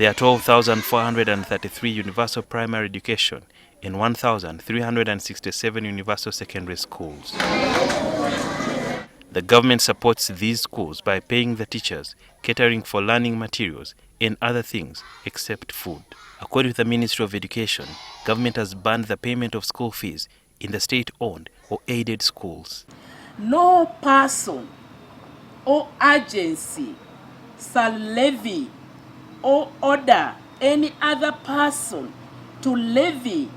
There are 12,433 universal primary education and 1,367 universal secondary schools. The government supports these schools by paying the teachers, catering for learning materials, and other things except food. According to the Ministry of Education, government has banned the payment of school fees in the state-owned or aided schools. No person or agency shall levy or order any other person to levy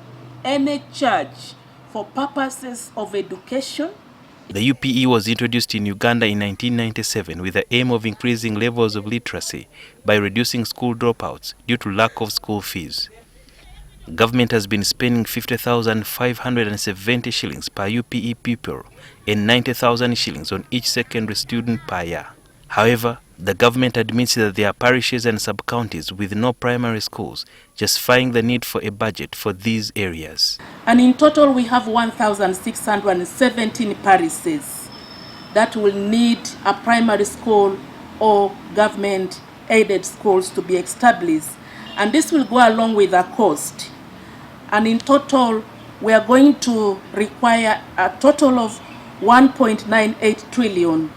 any charge for purposes of education. The UPE was introduced in Uganda in 1997 with the aim of increasing levels of literacy by reducing school dropouts due to lack of school fees. Government has been spending 50,570 shillings per UPE pupil and 90,000 shillings on each secondary student per year. However, the government admits that there are parishes and sub-counties with no primary schools, justifying the need for a budget for these areas. And in total, we have 1,617 parishes that will need a primary school or government-aided schools to be established. And this will go along with a cost. And in total, we are going to require a total of 1.98 trillion.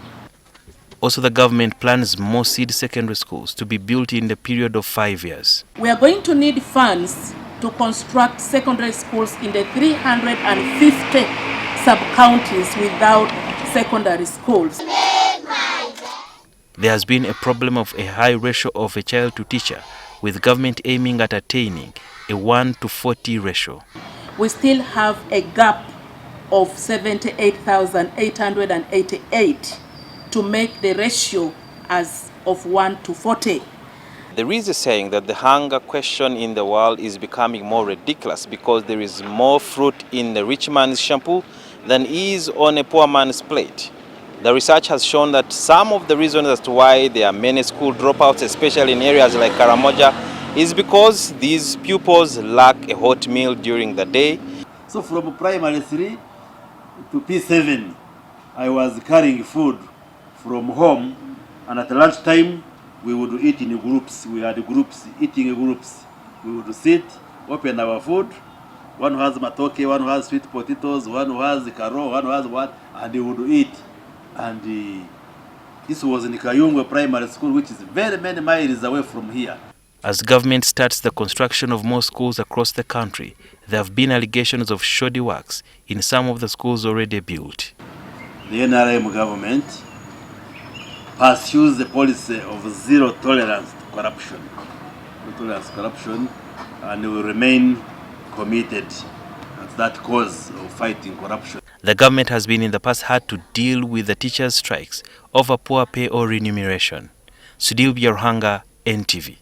Also, the government plans more seed secondary schools to be built in the period of 5 years. We are going to need funds to construct secondary schools in the 350 sub-counties without secondary schools. There has been a problem of a high ratio of a child to teacher, with government aiming at attaining a 1:40 ratio. We still have a gap of 78,888 to make the ratio as of 1:40. There is a saying that the hunger question in the world is becoming more ridiculous because there is more fruit in the rich man's shampoo than is on a poor man's plate. The research has shown that some of the reasons as to why there are many school dropouts, especially in areas like Karamoja, is because these pupils lack a hot meal during the day. So from primary 3 to P7, I was carrying food from home, and at lunchtime we would eat in groups. We had groups, eating groups. We would sit, open our food. One who has matoke, one who has sweet potatoes, one who has karo, one who has what, and they would eat. And this was in Kayungwe Primary School, which is very many miles away from here. As government starts the construction of more schools across the country, there have been allegations of shoddy works in some of the schools already built. The NRM government pursues the policy of zero tolerance to corruption. No tolerance to corruption, and will remain committed to that cause of fighting corruption. The government has been in the past had to deal with the teachers' strikes over poor pay or remuneration. Sudhir Byaruhanga, NTV.